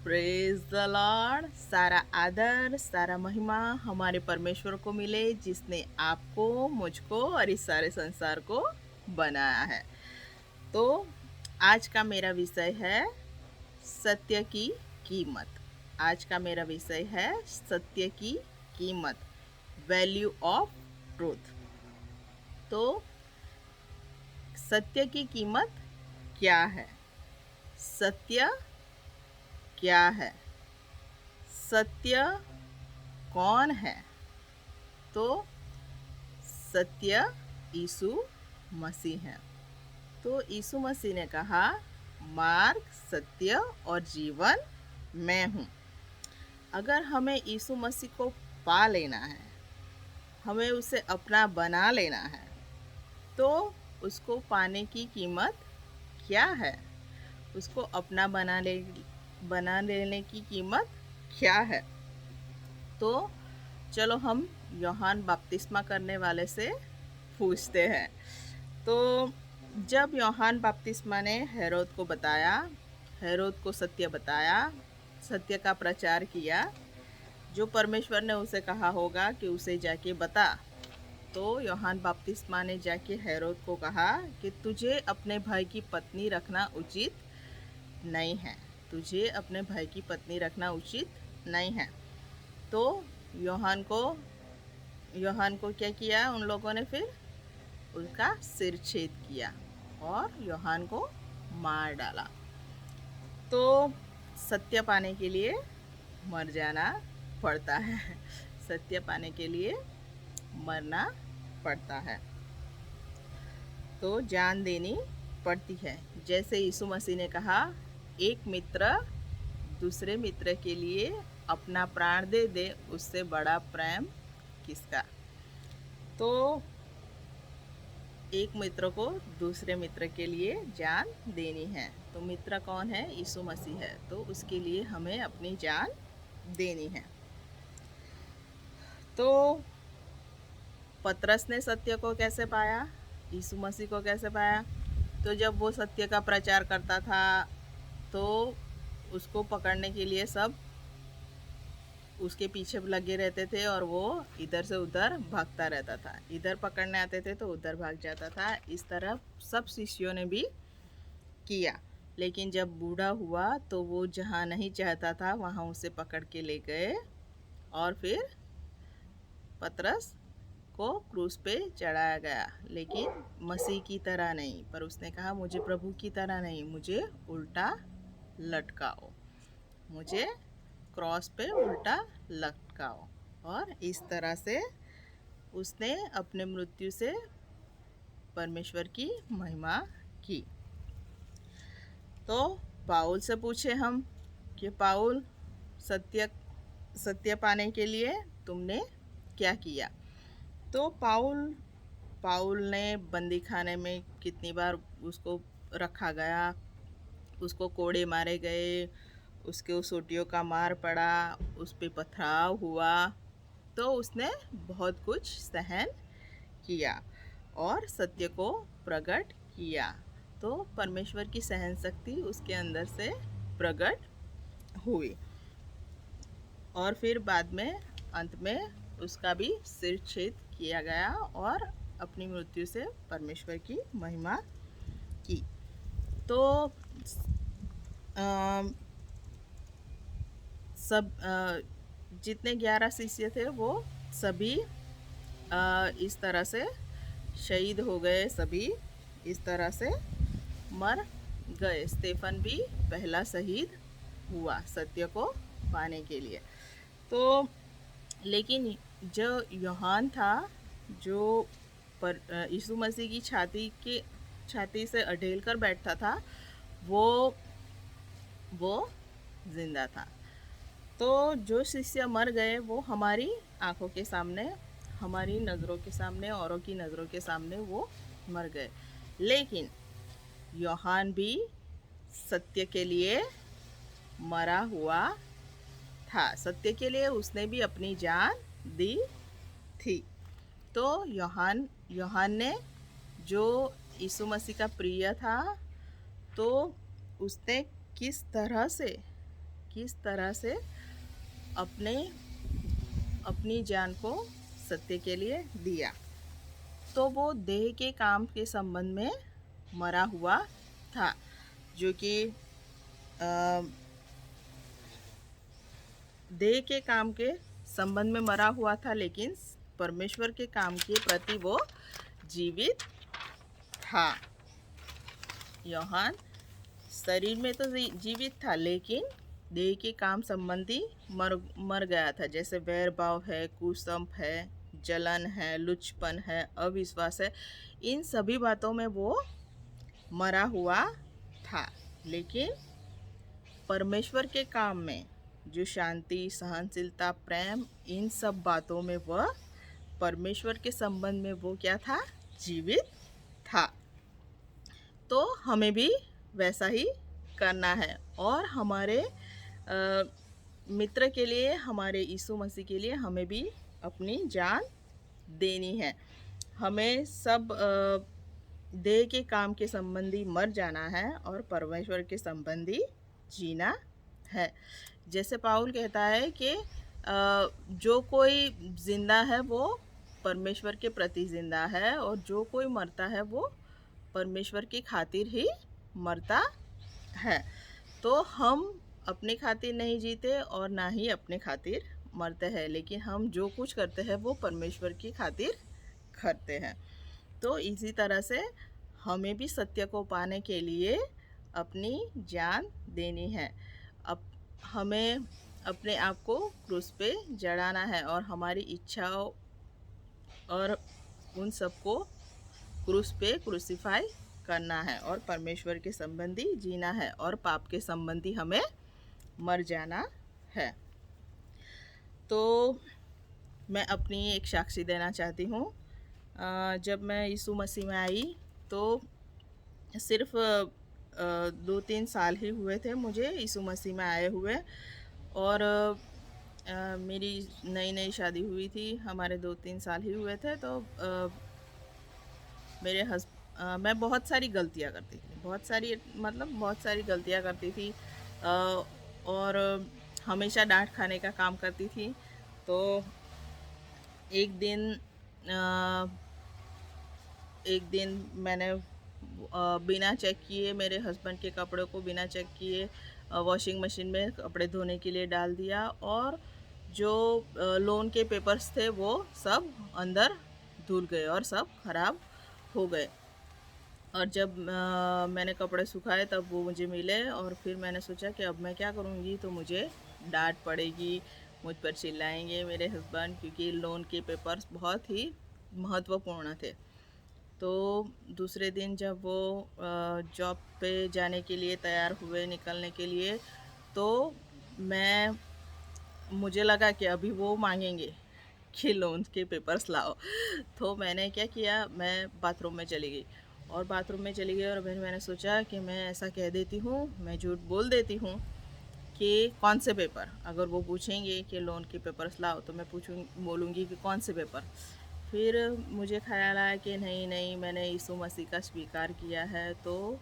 Praise the Lord. सारा आदर सारा महिमा हमारे परमेश्वर को मिले, जिसने आपको, मुझको और इस सारे संसार को बनाया है। तो आज का मेरा विषय है सत्य की कीमत। आज का मेरा विषय है सत्य की कीमत, वैल्यू ऑफ ट्रूथ। तो सत्य की कीमत क्या है? सत्य क्या है? सत्य कौन है? तो सत्य यीशु मसीह है। तो यीशु मसीह ने कहा, मार्ग, सत्य और जीवन मैं हूँ। अगर हमें यीशु मसीह को पा लेना है, हमें उसे अपना बना लेना है, तो उसको पाने की कीमत क्या है? उसको अपना बना लेने की कीमत क्या है? तो चलो हम यूहन्ना बपतिस्मा करने वाले से पूछते हैं। तो जब यूहन्ना बपतिस्मा ने हेरोद को बताया, हेरोद को सत्य बताया, सत्य का प्रचार किया, जो परमेश्वर ने उसे कहा होगा कि उसे जाके बता, तो यूहन्ना बपतिस्मा ने जाके हेरोद को कहा कि तुझे अपने भाई की पत्नी रखना उचित नहीं है, तुझे अपने भाई की पत्नी रखना उचित नहीं है। तो यूहन्ना को क्या किया उन लोगों ने? फिर उसका सिर छेद किया और यूहन्ना को मार डाला। तो सत्य पाने के लिए मर जाना पड़ता है। सत्य पाने के लिए मरना पड़ता है, तो जान देनी पड़ती है। जैसे यीशु मसीह ने कहा, एक मित्र दूसरे मित्र के लिए अपना प्राण दे दे, उससे बड़ा प्रेम किसका? तो एक मित्र को दूसरे मित्र के लिए जान देनी है। तो मित्र कौन है? यीशु मसीह है। तो उसके लिए हमें अपनी जान देनी है। तो पतरस ने सत्य को कैसे पाया? यीशु मसीह को कैसे पाया? तो जब वो सत्य का प्रचार करता था, तो उसको पकड़ने के लिए सब उसके पीछे लगे रहते थे और वो इधर से उधर भागता रहता था। इधर पकड़ने आते थे तो उधर भाग जाता था। इस तरह सब शिष्यों ने भी किया। लेकिन जब बूढ़ा हुआ तो वो जहाँ नहीं चाहता था वहाँ उसे पकड़ के ले गए और फिर पतरस को क्रूस पे चढ़ाया गया। लेकिन मसीह की तरह नहीं, पर उसने कहा, मुझे प्रभु की तरह नहीं, मुझे उल्टा लटकाओ, मुझे क्रॉस पे उल्टा लटकाओ। और इस तरह से उसने अपने मृत्यु से परमेश्वर की महिमा की। तो पाउल से पूछे हम कि पाउल, सत्य सत्य पाने के लिए तुमने क्या किया? तो पाउल ने बंदी खाने में कितनी बार उसको रखा गया, उसको कोड़े मारे गए, उसके सोटियों का मार पड़ा, उस पे पथराव हुआ। तो उसने बहुत कुछ सहन किया और सत्य को प्रकट किया। तो परमेश्वर की सहन शक्ति उसके अंदर से प्रकट हुई और फिर बाद में अंत में उसका भी सिर छेद किया गया और अपनी मृत्यु से परमेश्वर की महिमा की। तो सब जितने 11 शिष्य थे वो सभी इस तरह से शहीद हो गए, सभी इस तरह से मर गए। स्तेफन भी पहला शहीद हुआ सत्य को पाने के लिए। तो लेकिन जो यूहन्ना था, जो यीशु मसीह की छाती से अडेल कर बैठता था, वो जिंदा था। तो जो शिष्य मर गए वो हमारी आंखों के सामने, हमारी नज़रों के सामने, औरों की नज़रों के सामने वो मर गए। लेकिन यूहन्ना भी सत्य के लिए मरा हुआ था। सत्य के लिए उसने भी अपनी जान दी थी। तो यूहन्ना ने, जो यीशु मसीह का प्रिय था, तो उसने किस तरह से किस तरह से अपने अपनी जान को सत्य के लिए दिया। तो वो देह के काम के संबंध में मरा हुआ था, जो कि देह के काम के संबंध में मरा हुआ था, लेकिन परमेश्वर के काम के प्रति वो जीवित था। यूहन्ना शरीर में तो जीवित था, लेकिन देह के काम संबंधी मर गया था। जैसे वैर भाव है, कुसंप है, जलन है, लुचपन है, अविश्वास है, इन सभी बातों में वो मरा हुआ था। लेकिन परमेश्वर के काम में जो शांति, सहनशीलता, प्रेम, इन सब बातों में वह परमेश्वर के संबंध में वो क्या था? जीवित था। तो हमें भी वैसा ही करना है और हमारे मित्र के लिए, हमारे यीशु मसीह के लिए हमें भी अपनी जान देनी है। हमें सब देह के काम के संबंधी मर जाना है और परमेश्वर के संबंधी जीना है। जैसे पाउल कहता है कि जो कोई जिंदा है वो परमेश्वर के प्रति जिंदा है, और जो कोई मरता है वो परमेश्वर की खातिर ही मरता है। तो हम अपने खातिर नहीं जीते और ना ही अपने खातिर मरते हैं, लेकिन हम जो कुछ करते हैं वो परमेश्वर की खातिर करते हैं। तो इसी तरह से हमें भी सत्य को पाने के लिए अपनी जान देनी है। अब हमें अपने आप को क्रूस पे जड़ाना है और हमारी इच्छाओं और उन सबको क्रूस पे क्रूसीफाई करना है और परमेश्वर के संबंधी जीना है और पाप के संबंधी हमें मर जाना है। तो मैं अपनी एक साक्षी देना चाहती हूँ। जब मैं यीशु मसीह में आई तो सिर्फ 2-3 साल ही हुए थे मुझे यीशु मसीह में आए हुए, और मेरी नई शादी हुई थी, हमारे 2-3 साल ही हुए थे। तो मैं बहुत सारी गलतियाँ करती थी, बहुत सारी गलतियाँ करती थी और हमेशा डांट खाने का काम करती थी। तो एक दिन मैंने बिना चेक किए मेरे हस्बैंड के कपड़ों को बिना चेक किए वॉशिंग मशीन में कपड़े धोने के लिए डाल दिया, और जो लोन के पेपर्स थे वो सब अंदर धुल गए और सब खराब हो गए। और जब मैंने कपड़े सुखाए तब वो मुझे मिले, और फिर मैंने सोचा कि अब मैं क्या करूँगी, तो मुझे डांट पड़ेगी, मुझ पर चिल्लाएंगे मेरे हस्बैंड, क्योंकि लोन के पेपर्स बहुत ही महत्वपूर्ण थे। तो दूसरे दिन जब वो जॉब पे जाने के लिए तैयार हुए, निकलने के लिए, तो मुझे लगा कि अभी वो मांगेंगे कि लोन के पेपर्स लाओ। तो मैंने क्या किया, मैं बाथरूम में चली गई और और फिर मैंने सोचा कि मैं ऐसा कह देती हूँ, मैं झूठ बोल देती हूँ कि कौन से पेपर, अगर वो पूछेंगे कि लोन के पेपर्स लाओ तो मैं बोलूँगी कि कौन से पेपर। फिर मुझे ख्याल आया कि नहीं, मैंने यीशु मसीह का स्वीकार किया है, तो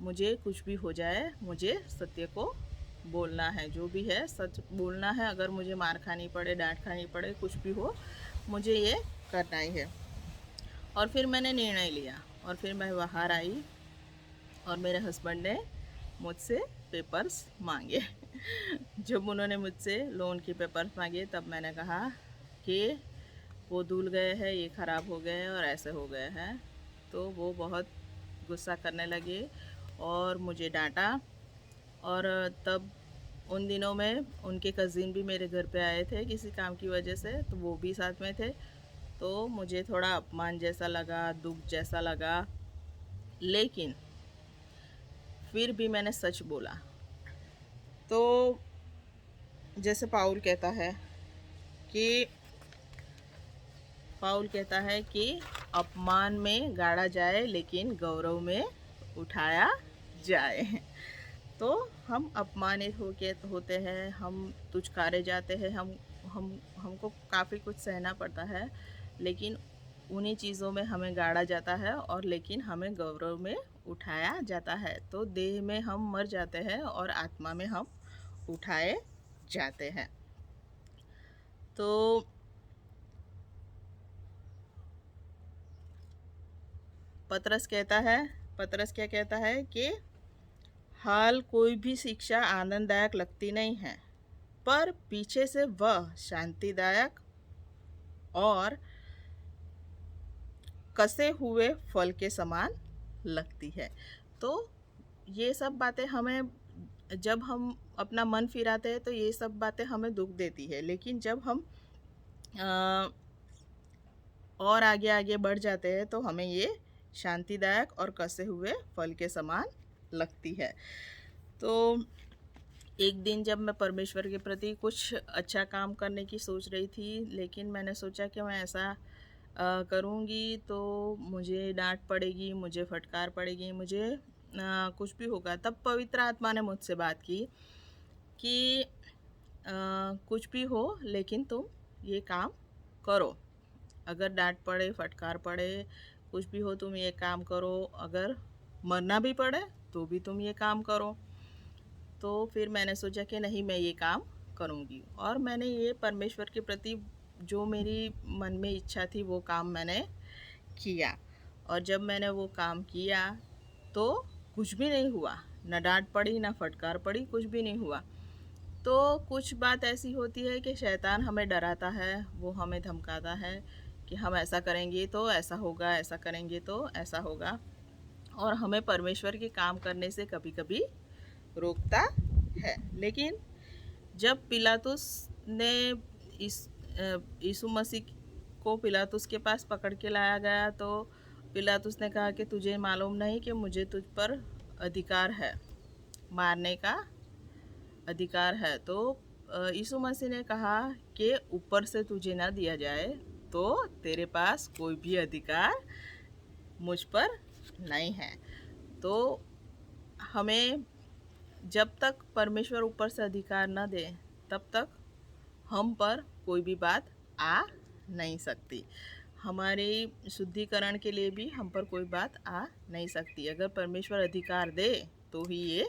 मुझे कुछ भी हो जाए मुझे सत्य को बोलना है, जो भी है सच बोलना है। अगर मुझे मार खानी पड़े, डांट खानी पड़े, कुछ भी हो, मुझे ये करना ही है। और फिर मैंने निर्णय लिया और फिर मैं बाहर आई और मेरे हस्बैंड ने मुझसे पेपर्स मांगे। जब उन्होंने मुझसे लोन के पेपर्स मांगे तब मैंने कहा कि वो धुल गए हैं, ये ख़राब हो गए हैं और ऐसे हो गए हैं। तो वो बहुत गुस्सा करने लगे और मुझे डांटा। और तब उन दिनों में उनके कज़िन भी मेरे घर पे आए थे किसी काम की वजह से, तो वो भी साथ में थे। तो मुझे थोड़ा अपमान जैसा लगा, दुख जैसा लगा, लेकिन फिर भी मैंने सच बोला। तो जैसे पाउल कहता है कि अपमान में गाड़ा जाए लेकिन गौरव में उठाया जाए। तो हम अपमानित होते हैं, हम तुचकारे जाते हैं, हमको काफ़ी कुछ सहना पड़ता है, लेकिन उन्हीं चीज़ों में हमें गाड़ा जाता है और लेकिन हमें गौरव में उठाया जाता है। तो देह में हम मर जाते हैं और आत्मा में हम उठाए जाते हैं। तो पतरस क्या कहता है कि हाल कोई भी शिक्षा आनंददायक लगती नहीं है, पर पीछे से वह शांतिदायक और कसे हुए फल के समान लगती है। तो ये सब बातें हमें, जब हम अपना मन फिराते हैं तो ये सब बातें हमें दुख देती है, लेकिन जब हम और आगे आगे बढ़ जाते हैं तो हमें ये शांतिदायक और कसे हुए फल के समान लगती है। तो एक दिन जब मैं परमेश्वर के प्रति कुछ अच्छा काम करने की सोच रही थी, लेकिन मैंने सोचा कि मैं ऐसा करूँगी तो मुझे डांट पड़ेगी, मुझे फटकार पड़ेगी, मुझे कुछ भी होगा। तब पवित्र आत्मा ने मुझसे बात की कि कुछ भी हो लेकिन तुम ये काम करो। अगर डांट पड़े, फटकार पड़े, कुछ भी हो, तुम ये काम करो। अगर मरना भी पड़े तो भी तुम ये काम करो। तो फिर मैंने सोचा कि नहीं, मैं ये काम करूँगी। और मैंने ये परमेश्वर के प्रति जो मेरी मन में इच्छा थी वो काम मैंने किया। और जब मैंने वो काम किया तो कुछ भी नहीं हुआ, ना डांट पड़ी, ना फटकार पड़ी, कुछ भी नहीं हुआ। तो कुछ बात ऐसी होती है कि शैतान हमें डराता है, वो हमें धमकाता है कि हम ऐसा करेंगे तो ऐसा होगा, ऐसा करेंगे तो ऐसा होगा, और हमें परमेश्वर के काम करने से कभी कभी रोकता है। लेकिन जब पिलातुस ने यीशु मसीह को पिलातुस के पास पकड़ के लाया गया तो पिलातुस ने कहा कि तुझे मालूम नहीं कि मुझे तुझ पर अधिकार है, मारने का अधिकार है। तो यीशु मसीह ने कहा कि ऊपर से तुझे ना दिया जाए तो तेरे पास कोई भी अधिकार मुझ पर नहीं है। तो हमें जब तक परमेश्वर ऊपर से अधिकार न दे तब तक हम पर कोई भी बात आ नहीं सकती। हमारे शुद्धिकरण के लिए भी हम पर कोई बात आ नहीं सकती। अगर परमेश्वर अधिकार दे तो ही ये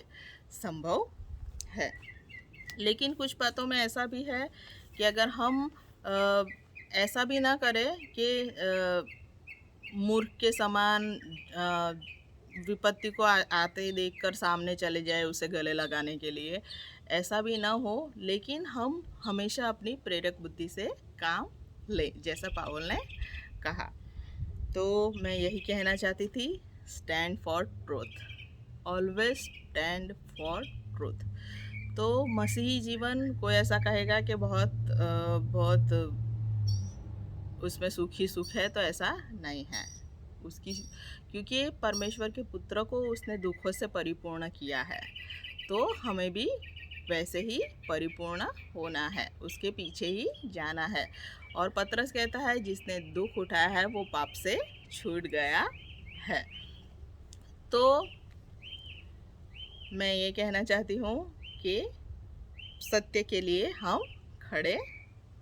संभव है। लेकिन कुछ बातों में ऐसा भी है कि अगर हम ऐसा भी ना करें कि मूर्ख के समान विपत्ति को आते देखकर सामने चले जाए उसे गले लगाने के लिए, ऐसा भी ना हो। लेकिन हम हमेशा अपनी प्रेरक बुद्धि से काम लें, जैसा पाउल ने कहा। तो मैं यही कहना चाहती थी, stand for truth, always stand for truth. तो मसीही जीवन कोई ऐसा कहेगा कि बहुत उसमें सुख ही सुख है, तो ऐसा नहीं है उसकी, क्योंकि परमेश्वर के पुत्र को उसने दुखों से परिपूर्ण किया है। तो हमें भी वैसे ही परिपूर्ण होना है, उसके पीछे ही जाना है। और पतरस कहता है जिसने दुख उठाया है वो पाप से छूट गया है। तो मैं ये कहना चाहती हूँ कि सत्य के लिए हम खड़े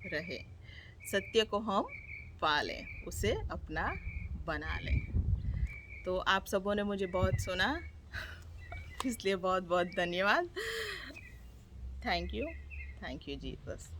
रहें, सत्य को हम पालें, उसे अपना बना लें। तो आप सबों ने मुझे बहुत सुना, इसलिए बहुत बहुत धन्यवाद। Thank you Jesus.